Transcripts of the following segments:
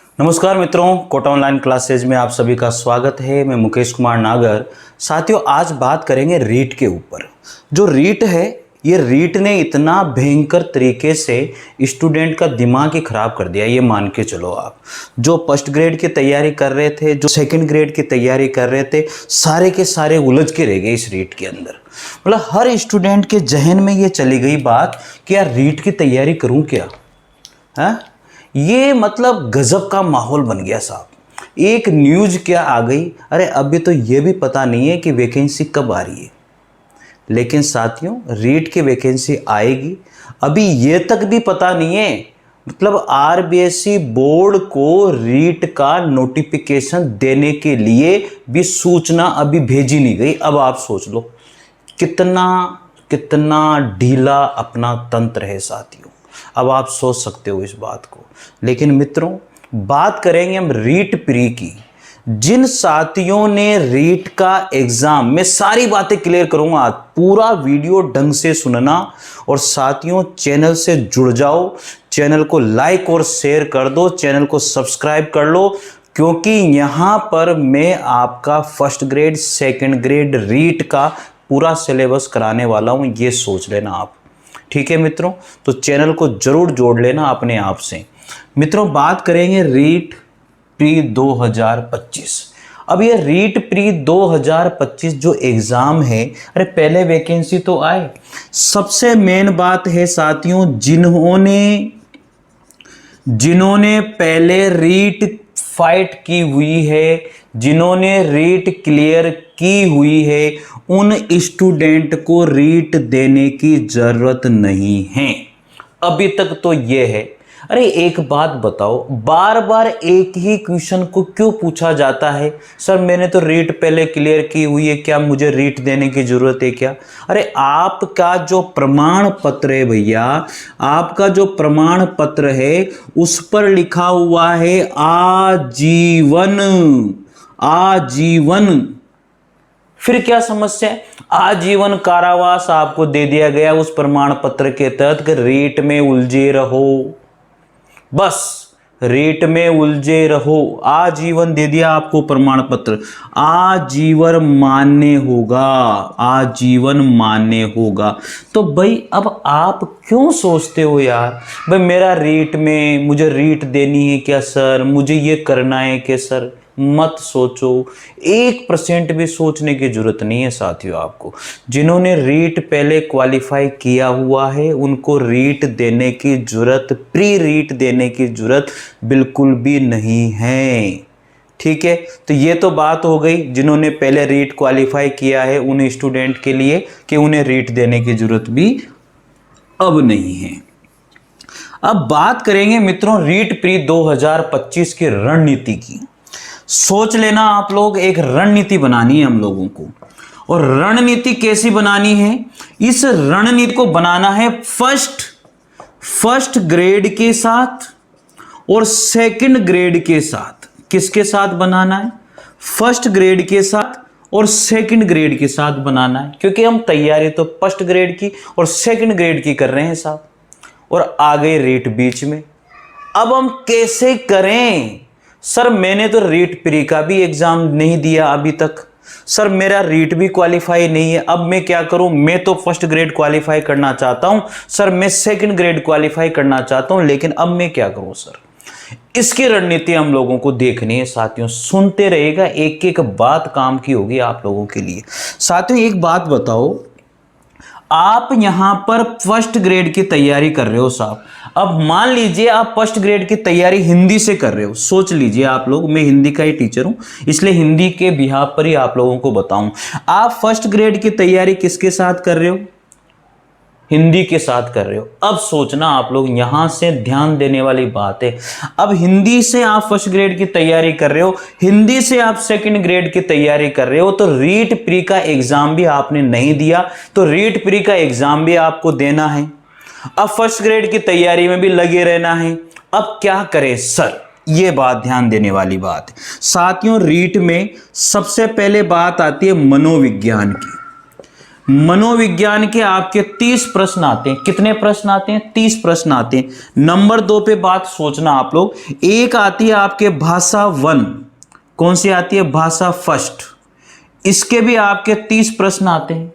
नमस्कार मित्रों, Kota online classes में आप सभी का स्वागत है। मैं मुकेश कुमार नागर। साथियों, आज बात करेंगे रीट के ऊपर। जो रीट है, ये रीट ने इतना भयंकर तरीके से स्टूडेंट का दिमाग ही खराब कर दिया। ये मान के चलो, आप जो फर्स्ट ग्रेड की तैयारी कर रहे थे, जो सेकंड ग्रेड की तैयारी कर रहे थे, सारे के सारे उलझ के रह गए इस रीट के अंदर। मतलब हर स्टूडेंट के जहन में ये चली गई बात कि यार रीट की तैयारी करूं क्या है। ये मतलब गजब का माहौल बन गया साहब। एक न्यूज़ क्या आ गई, अरे अभी तो ये भी पता नहीं है कि वैकेंसी कब आ रही है, लेकिन साथियों रीट की वैकेंसी आएगी, अभी ये तक भी पता नहीं है। मतलब आरबीएसई बोर्ड को रीट का नोटिफिकेशन देने के लिए भी सूचना अभी भेजी नहीं गई। अब आप सोच लो कितना कितना ढीला अपना तंत्र है साथियों। अब आप सोच सकते हो इस बात को। लेकिन मित्रों, बात करेंगे हम रीट प्री की। जिन साथियों ने रीट का एग्जाम, मैं सारी बातें क्लियर करूंगा आज, पूरा वीडियो ढंग से सुनना। और साथियों, चैनल से जुड़ जाओ, चैनल को लाइक और शेयर कर दो, चैनल को सब्सक्राइब कर लो, क्योंकि यहां पर मैं आपका first grade second grade REET का पूरा सिलेबस कराने वाला हूं। ये सोच लेना आप, ठीक है मित्रों। तो चैनल को जरूर जोड़ लेना अपने आप से। मित्रों, बात करेंगे रीट प्री 2025। अब ये रीट प्री 2025 जो एग्जाम है, अरे पहले वैकेंसी तो आए। सबसे मेन बात है साथियों, जिन्होंने पहले रीट फाइट की हुई है, जिन्होंने रीट क्लियर की हुई है, उन स्टूडेंट को रीट देने की जरूरत नहीं है। अभी तक तो ये है। अरे एक बात बताओ, बार बार एक ही क्वेश्चन को क्यों पूछा जाता है? सर मैंने तो रीट पहले क्लियर की हुई है, क्या मुझे रीट देने की जरूरत है क्या? अरे आपका जो प्रमाण पत्र है भैया, आपका जो प्रमाण पत्र है उस पर लिखा हुआ है आजीवन। आजीवन, फिर क्या समस्या है? आजीवन कारावास आपको दे दिया गया उस प्रमाण पत्र के तहत कि रीट में उलझे रहो, बस रीट में उलझे रहो। आजीवन दे दिया आपको प्रमाण पत्र, आजीवन मान्य होगा, आजीवन मान्य होगा। तो भाई अब आप क्यों सोचते हो यार, भाई मेरा रीट में, मुझे रीट देनी है क्या सर, मुझे ये करना है क्या सर? मत सोचो, 1% भी सोचने की जरूरत नहीं है साथियों आपको। जिन्होंने रीट पहले क्वालिफाई किया हुआ है उनको रीट देने की जरूरत, प्री रीट देने की जरूरत बिल्कुल भी नहीं है, ठीक है। तो ये तो बात हो गई जिन्होंने पहले रीट क्वालिफाई किया है उन स्टूडेंट के लिए कि उन्हें रीट देने की जरूरत भी अब नहीं है। अब बात करेंगे मित्रों रीट प्री 2025 की रणनीति की। सोच लेना आप लोग, एक रणनीति बनानी है हम लोगों को। और रणनीति कैसी बनानी है? इस रणनीति को बनाना है फर्स्ट ग्रेड के साथ और सेकंड ग्रेड के साथ। किसके साथ बनाना है? फर्स्ट ग्रेड के साथ और सेकंड ग्रेड के साथ बनाना है, क्योंकि हम तैयारी तो फर्स्ट ग्रेड की और सेकंड ग्रेड की कर रहे हैं साहब, और आ गए रीट बीच में। अब हम कैसे करें? सर मैंने तो रीट प्री का भी एग्जाम नहीं दिया अभी तक, सर मेरा रीट भी क्वालिफाई नहीं है, अब मैं क्या करूं? मैं तो फर्स्ट ग्रेड क्वालिफाई करना चाहता हूं सर, मैं सेकंड ग्रेड क्वालिफाई करना चाहता हूं, लेकिन अब मैं क्या करूं सर? इसकी रणनीति हम लोगों को देखनी है साथियों। सुनते रहेगा, एक एक बात काम की होगी आप लोगों के लिए। साथियों एक बात बताओ, आप यहां पर फर्स्ट ग्रेड की तैयारी कर रहे हो साहब। अब मान लीजिए आप फर्स्ट ग्रेड की तैयारी हिंदी से कर रहे हो। सोच लीजिए आप लोग, मैं हिंदी का ही टीचर हूं इसलिए हिंदी के बिहाफ पर ही आप लोगों को बताऊं। आप फर्स्ट ग्रेड की तैयारी किसके साथ कर रहे हो? हिंदी के साथ कर रहे हो। अब सोचना आप लोग, यहां से ध्यान देने वाली बात है। अब हिंदी से आप फर्स्ट ग्रेड की तैयारी कर रहे हो, हिंदी से आप सेकंड ग्रेड की तैयारी कर रहे हो, तो रीट प्री का एग्जाम भी आपने नहीं दिया, तो रीट प्री का एग्जाम भी आपको देना है। अब फर्स्ट ग्रेड की तैयारी में भी लगे रहना है। अब क्या करें सर? ये बात ध्यान देने वाली बात है साथियों। रीट में सबसे पहले बात आती है मनोविज्ञान की। मनोविज्ञान के आपके 30 प्रश्न आते हैं। कितने प्रश्न आते हैं? 30 प्रश्न आते हैं। नंबर 2 पे बात सोचना आप लोग। एक आती है आपके भाषा 1, कौन सी आती है? भाषा फर्स्ट, इसके भी आपके 30 प्रश्न आते हैं।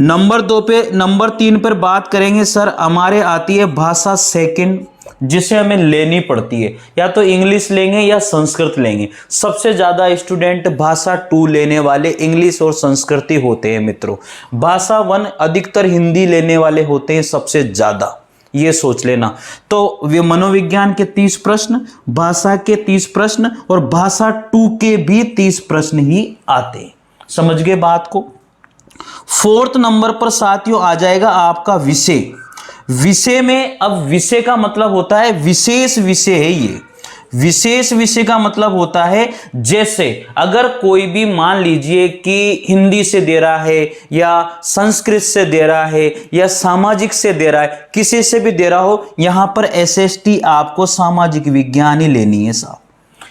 नंबर 2 पे, नंबर 3 पर बात करेंगे सर, हमारे आती है भाषा सेकंड, जिसे हमें लेनी पड़ती है, या तो इंग्लिश लेंगे या संस्कृत लेंगे। सबसे ज्यादा स्टूडेंट भाषा 2 लेने वाले इंग्लिश और संस्कृत ही होते हैं मित्रों। भाषा 1 अधिकतर हिंदी लेने वाले होते हैं सबसे ज्यादा, ये सोच लेना। तो वे मनोविज्ञान के 30 प्रश्न, भाषा के 30 प्रश्न और भाषा 2 के भी 30 प्रश्न ही आते हैं। समझ गए बात को? 4th नंबर पर साथियों आ जाएगा आपका विषय। विषय में, अब विषय का मतलब होता है विशेष विषय है ये। विशेष विषय का मतलब होता है, जैसे अगर कोई भी मान लीजिए कि हिंदी से दे रहा है या संस्कृत से दे रहा है या सामाजिक से दे रहा है, किसी से भी दे रहा हो, यहां पर एसएसटी आपको सामाजिक विज्ञान ही लेनी है साहब।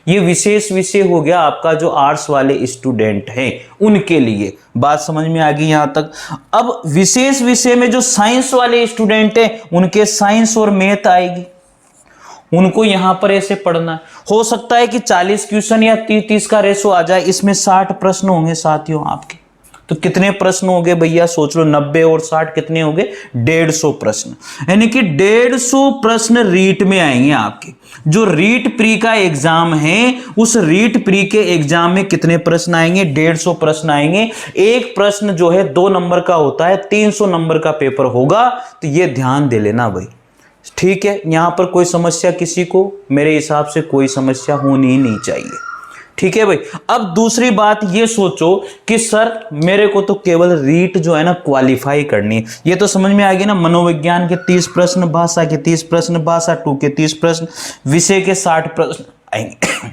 ये विशेष विषय हो गया आपका जो आर्ट्स वाले स्टूडेंट हैं उनके लिए। बात समझ में आ गई यहां तक? अब विशेष विषय में जो साइंस वाले स्टूडेंट हैं उनके साइंस और मैथ आएगी, उनको यहां पर ऐसे पढ़ना है। हो सकता है कि 40 क्वेश्चन या 30 का रेशो आ जाए, इसमें 60 प्रश्न होंगे साथियों आपके। तो कितने प्रश्न हो गए भैया? सोच लो, 90 और 60 कितने हो गए? 150 प्रश्न। यानी कि 150 प्रश्न रीट में आएंगे आपके। जो रीट प्री का एग्जाम है, उस रीट प्री के एग्जाम में कितने प्रश्न आएंगे? 150 प्रश्न आएंगे। एक प्रश्न जो है 2 नंबर का होता है, 300 नंबर का पेपर होगा। तो ये ध्यान दे लेना भाई, ठीक है? यहां पर कोई समस्या किसी को, मेरे हिसाब से कोई समस्या होनी ही नहीं चाहिए, ठीक है भाई। अब दूसरी बात ये सोचो कि सर मेरे को तो केवल रीट जो है ना क्वालिफाई करनी है। ये तो समझ में आ गई ना, मनोविज्ञान के 30 प्रश्न, भाषा के 30 प्रश्न, भाषा 2 के 30 प्रश्न, विषय के 60 प्रश्न आएंगे।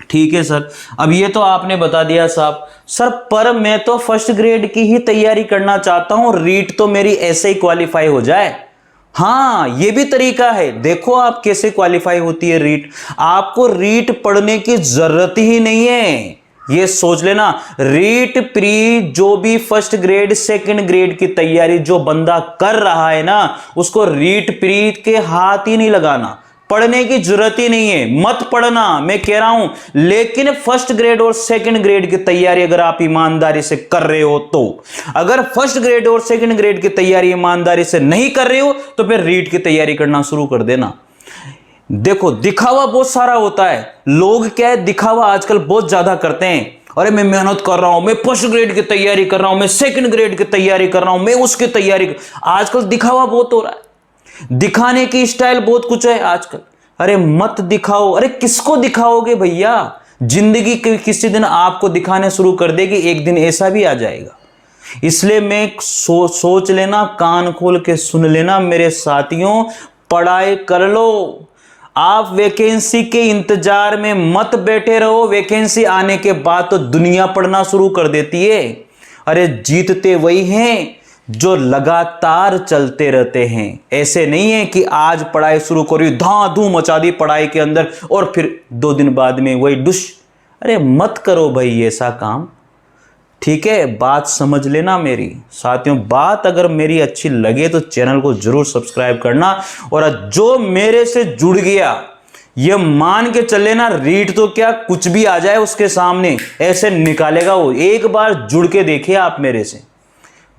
ठीक है सर, अब ये तो आपने बता दिया साहब। सर पर मैं तो फर्स्ट ग्रेड की ही तैयारी करना चाहता हूं, रीट तो मेरी ऐसे ही क्वालिफाई हो जाए। हाँ, ये भी तरीका है। देखो आप कैसे क्वालिफाई होती है रीट। आपको रीट पढ़ने की जरूरत ही नहीं है, ये सोच लेना। रीट प्री जो भी फर्स्ट ग्रेड सेकंड ग्रेड की तैयारी जो बंदा कर रहा है ना, उसको रीट प्री के हाथ ही नहीं लगाना, पढ़ने की जरूरत ही नहीं है। मत पढ़ना, मैं कह रहा हूं। लेकिन फर्स्ट ग्रेड और सेकंड ग्रेड की तैयारी अगर आप ईमानदारी से कर रहे हो तो, अगर फर्स्ट ग्रेड और सेकंड ग्रेड की तैयारी ईमानदारी से नहीं कर रहे हो तो फिर रीट की तैयारी करना शुरू कर देना। देखो दिखावा बहुत सारा होता है। लोग क्या है, दिखावा आजकल बहुत ज्यादा करते हैं। अरे मैं मेहनत कर रहा हूं, मैं फर्स्ट ग्रेड की तैयारी कर रहा हूं, मैं सेकंड ग्रेड की तैयारी कर रहा हूं, मैं उसकी तैयारी। आजकल दिखावा बहुत हो रहा है, दिखाने की स्टाइल बहुत कुछ है आजकल। अरे मत दिखाओ। अरे किसको दिखाओगे भैया? जिंदगी किसी दिन आपको दिखाने शुरू कर देगी, एक दिन ऐसा भी आ जाएगा। इसलिए मैं सोच लेना, कान खोल के सुन लेना मेरे साथियों, पढ़ाई कर लो। आप वैकेंसी के इंतजार में मत बैठे रहो। वैकेंसी आने के बाद तो दुनिया पढ़ना शुरू कर देती है। अरे जीतते वही हैं जो लगातार चलते रहते हैं। ऐसे नहीं है कि आज पढ़ाई शुरू करी, धां धूम मचा दी पढ़ाई के अंदर और फिर 2 दिन बाद में वही डुश। अरे मत करो भाई ऐसा काम, ठीक है? बात समझ लेना मेरी साथियों। बात अगर मेरी अच्छी लगे तो चैनल को जरूर सब्सक्राइब करना। और जो मेरे से जुड़ गया, ये मान के चल लेना, रीट तो क्या कुछ भी आ जाए उसके सामने ऐसे निकालेगा वो। एक बार जुड़ के देखिए आप मेरे से,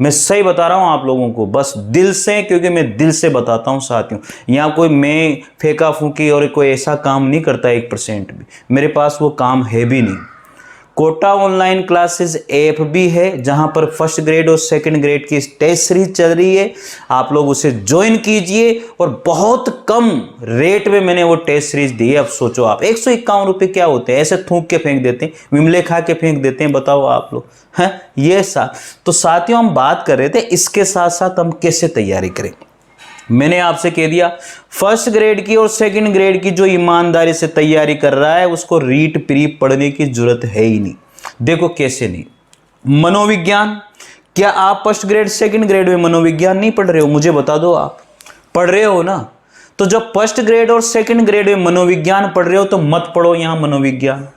मैं सही बता रहा हूं आप लोगों को, बस दिल से, क्योंकि मैं दिल से बताता हूं साथियों। यहां कोई मैं फेंका फूंकी और कोई ऐसा काम नहीं करता 1% भी। मेरे पास वो काम है भी नहीं। कोटा ऑनलाइन क्लासेस ऐप भी है जहां पर फर्स्ट ग्रेड और सेकंड ग्रेड की टेस्ट सीरीज चल रही है। आप लोग उसे ज्वाइन कीजिए और बहुत कम रेट में मैंने वो टेस्ट सीरीज दी है। अब सोचो आप, 151 रुपये क्या होते हैं? ऐसे थूक के फेंक देते हैं, विमले खा के फेंक देते हैं। बताओ आप लोग हैं ये तो साथियों हम बात कर रहे थे इसके साथ साथ हम कैसे तैयारी करें। मैंने आपसे कह दिया, फर्स्ट ग्रेड की और सेकंड ग्रेड की जो ईमानदारी से तैयारी कर रहा है उसको रीट प्री पढ़ने की जरूरत है ही नहीं। देखो कैसे नहीं। मनोविज्ञान, क्या आप फर्स्ट ग्रेड सेकंड ग्रेड में मनोविज्ञान नहीं पढ़ रहे हो? मुझे बता दो, आप पढ़ रहे हो ना? तो जब फर्स्ट ग्रेड और सेकंड ग्रेड में मनोविज्ञान पढ़ रहे हो तो मत पढ़ो यहां मनोविज्ञान,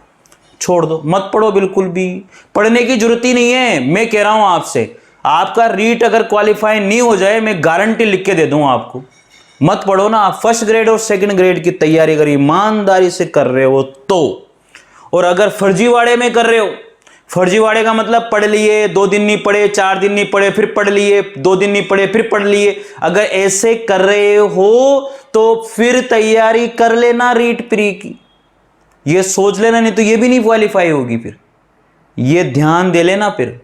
छोड़ दो, मत पढ़ो, बिल्कुल भी पढ़ने की जरूरत ही नहीं है। मैं कह रहा हूं आपसे, आपका रीट अगर क्वालिफाई नहीं हो जाए, मैं गारंटी लिख के दे दूं आपको, मत पढ़ो ना। आप फर्स्ट ग्रेड और सेकंड ग्रेड की तैयारी अगर ईमानदारी से कर रहे हो तो। और अगर फर्जीवाड़े में कर रहे हो, फर्जीवाड़े का मतलब पढ़ लिए, 2 दिन नहीं पढ़े, 4 दिन नहीं पढ़े, फिर पढ़ लिए, 2 दिन नहीं पढ़े, फिर पढ़ लिए, अगर ऐसे कर रहे हो तो फिर तैयारी कर लेना रीट प्री की, ये सोच लेना, नहीं तो ये भी नहीं क्वालिफाई होगी फिर, ये ध्यान दे लेना फिर।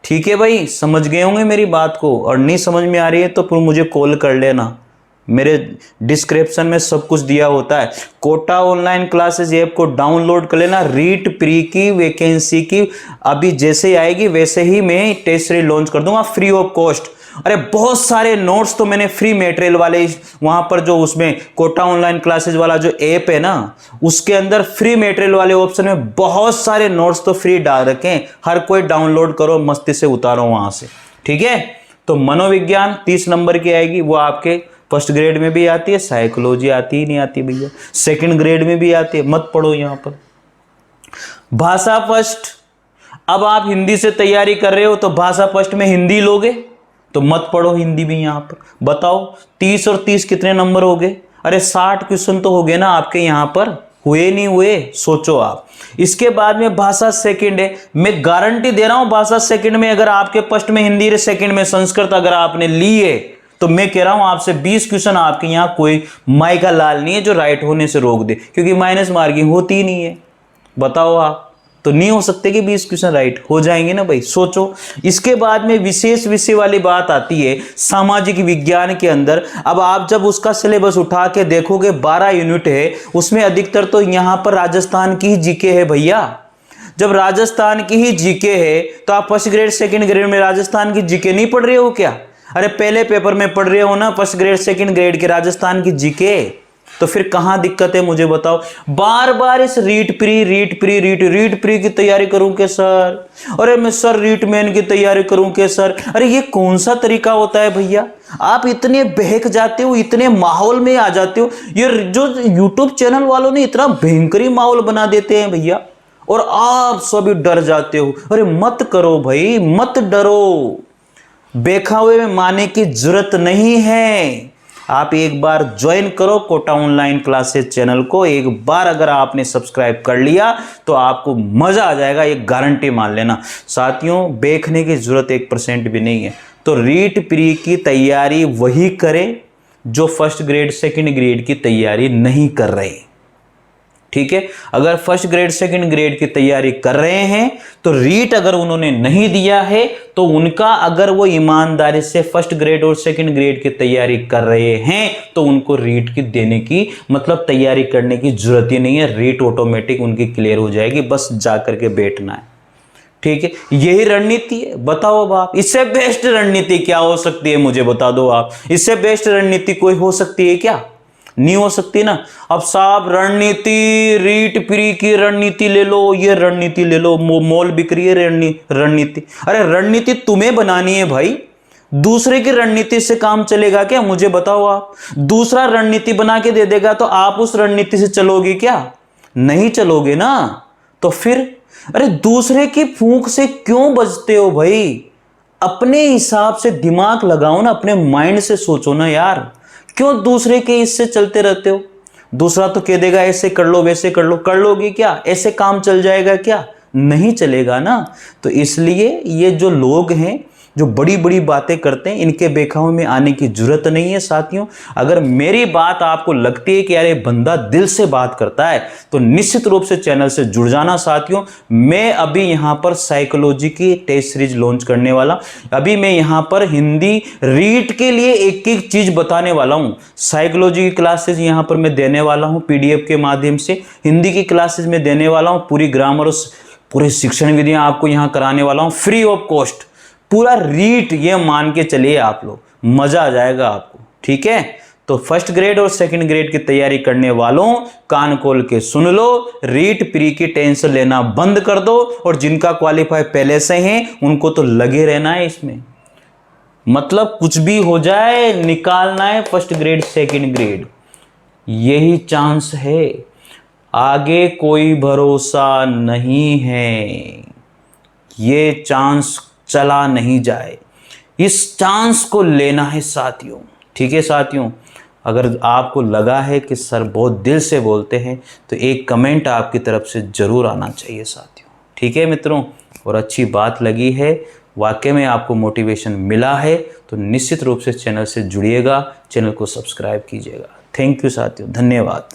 ठीक है भाई, समझ गए होंगे मेरी बात को। और नहीं समझ में आ रही है तो फिर मुझे कॉल कर लेना, मेरे डिस्क्रिप्शन में सब कुछ दिया होता है। कोटा ऑनलाइन क्लासेस ऐप को डाउनलोड कर लेना। रीट प्री की वैकेंसी की अभी जैसे ही आएगी वैसे ही मैं टेस्ट सीरीज लॉन्च कर दूंगा फ्री ऑफ कॉस्ट। अरे बहुत सारे नोट्स तो मैंने फ्री मटेरियल वाले वहां पर जो उसमें कोटा ऑनलाइन क्लासेस वाला जो ऐप है ना, उसके अंदर फ्री मटेरियल वाले ऑप्शन में बहुत सारे नोट्स तो फ्री डाल रखे हैं। हर कोई डाउनलोड करो, मस्ती से उतारो वहां से। ठीक है, तो मनोविज्ञान 30 नंबर की आएगी, वो आपके फर्स्ट ग्रेड में भी आती है, साइकोलॉजी आती ही नहीं आती भैया, सेकंड ग्रेड में भी आती है, मत पढ़ो यहां पर। भाषा फर्स्ट, अब आप हिंदी से तैयारी कर रहे हो तो भाषा फर्स्ट में हिंदी लोगे तो मत पढ़ो हिंदी भी यहां पर। बताओ 30 और 30 कितने नंबर हो गए? अरे 60 क्वेश्चन तो हो गए ना आपके यहां पर, हुए नहीं हुए सोचो आप। इसके बाद में भाषा सेकंड है, मैं गारंटी दे रहा हूं भाषा सेकंड में अगर आपके फर्स्ट में हिंदी, सेकंड में संस्कृत अगर आपने ली है तो मैं कह रहा हूं आपसे 20 क्वेश्चन आपके यहां कोई माई का लाल नहीं है जो राइट होने से रोक दे, क्योंकि माइनस मार्किंग होती ही नहीं है। बताओ आप, तो नहीं हो सकते कि 20 क्वेश्चन राइट हो जाएंगे ना भाई, सोचो। इसके बाद में विशेष विषय वाली बात आती है सामाजिक विज्ञान के अंदर। अब आप जब उसका सिलेबस उठा के देखोगे 12 यूनिट है, उसमें अधिकतर तो यहां पर राजस्थान की ही जीके है भैया। जब राजस्थान की ही जीके है तो आप फर्स्ट ग्रेड सेकंड ग्रेड में राजस्थान की जीके नहीं पढ़ रहे हो क्या? अरे पहले पेपर में पढ़ रहे हो ना फर्स्ट ग्रेड सेकंड ग्रेड के राजस्थान की जीके, तो फिर कहां दिक्कत है मुझे बताओ। बार बार इस रीट प्री की तैयारी करूं के सर, अरे मैं सर रीट मैन की तैयारी करूं के सर, अरे ये कौन सा तरीका होता है भैया? आप इतने बहक जाते हो, इतने माहौल में आ जाते हो, ये जो यूट्यूब चैनल वालों ने इतना भयंकरी माहौल बना देते हैं भैया, और आप सभी डर जाते हो। अरे मत करो भाई, मत डरो, बेखावे में माने की जरूरत नहीं है। आप एक बार ज्वाइन करो कोटा ऑनलाइन क्लासेस चैनल को, एक बार अगर आपने सब्सक्राइब कर लिया तो आपको मजा आ जाएगा, ये गारंटी मान लेना। साथियों, देखने की जरूरत 1% भी नहीं है। तो रीट प्री की तैयारी वही करें जो फर्स्ट ग्रेड सेकंड ग्रेड की तैयारी नहीं कर रहे। ठीक है, अगर फर्स्ट ग्रेड सेकंड ग्रेड की तैयारी कर रहे हैं तो रीट अगर उन्होंने नहीं दिया है तो उनका, अगर वो ईमानदारी से फर्स्ट ग्रेड और सेकंड ग्रेड की तैयारी कर रहे हैं तो उनको रीट की देने की मतलब तैयारी करने की जरूरत ही नहीं है। रीट ऑटोमेटिक उनकी क्लियर हो जाएगी, बस जाकर के बैठना है। ठीक है, यही रणनीति है। बताओ अब आप, इससे बेस्ट रणनीति क्या हो सकती है मुझे बता दो आप। इससे बेस्ट रणनीति कोई हो सकती है क्या? नहीं हो सकती ना। अब साहब रणनीति, रीट प्री की रणनीति ले लो, ये रणनीति ले लो, मोल बिक्री है रणनीति। अरे रणनीति तुम्हें बनानी है भाई, दूसरे की रणनीति से काम चलेगा क्या मुझे बताओ आप? दूसरा रणनीति बना के दे देगा तो आप उस रणनीति से चलोगे क्या? नहीं चलोगे ना। तो फिर अरे दूसरे की फूंक से क्यों बचते हो भाई? अपने हिसाब से दिमाग लगाओ ना, अपने माइंड से सोचो ना यार, क्यों दूसरे के इससे चलते रहते हो? दूसरा तो कह देगा ऐसे कर लो वैसे कर लो, कर लोगे क्या? ऐसे काम चल जाएगा क्या? नहीं चलेगा ना। तो इसलिए ये जो लोग हैं जो बड़ी बड़ी बातें करते हैं, इनके बेखाओं में आने की जरूरत नहीं है साथियों। अगर मेरी बात आपको लगती है कि यार ये बंदा दिल से बात करता है तो निश्चित रूप से चैनल से जुड़ जाना साथियों। मैं अभी यहाँ पर साइकोलॉजी की टेस्ट सीरीज लॉन्च करने वाला, अभी मैं यहाँ पर हिंदी रीट के लिए एक एक चीज बताने वाला हूँ। साइकोलॉजी की क्लासेस यहाँ पर मैं देने वाला हूँ PDF के माध्यम से, हिंदी की क्लासेस में देने वाला हूँ, पूरी ग्रामर और पूरी शिक्षण विधियां आपको यहाँ कराने वाला हूँ फ्री ऑफ कॉस्ट। पूरा रीट ये मान के चलिए आप लोग, मजा आ जाएगा आपको। ठीक है, तो फर्स्ट ग्रेड और सेकंड ग्रेड की तैयारी करने वालों कान खोल के सुन लो, रीट प्री की टेंशन लेना बंद कर दो, और जिनका क्वालिफाई पहले से है उनको तो लगे रहना है इसमें, मतलब कुछ भी हो जाए निकालना है फर्स्ट ग्रेड सेकंड ग्रेड, यही चांस है, आगे कोई भरोसा नहीं है, ये चांस चला नहीं जाए। इस चांस को लेना है साथियों। ठीक है साथियों, अगर आपको लगा है कि सर बहुत दिल से बोलते हैं तो एक कमेंट आपकी तरफ से ज़रूर आना चाहिए साथियों। ठीक है मित्रों, और अच्छी बात लगी है, वाकई में आपको मोटिवेशन मिला है तो निश्चित रूप से चैनल से जुड़िएगा, चैनल को सब्सक्राइब कीजिएगा। थैंक यू साथियों, धन्यवाद।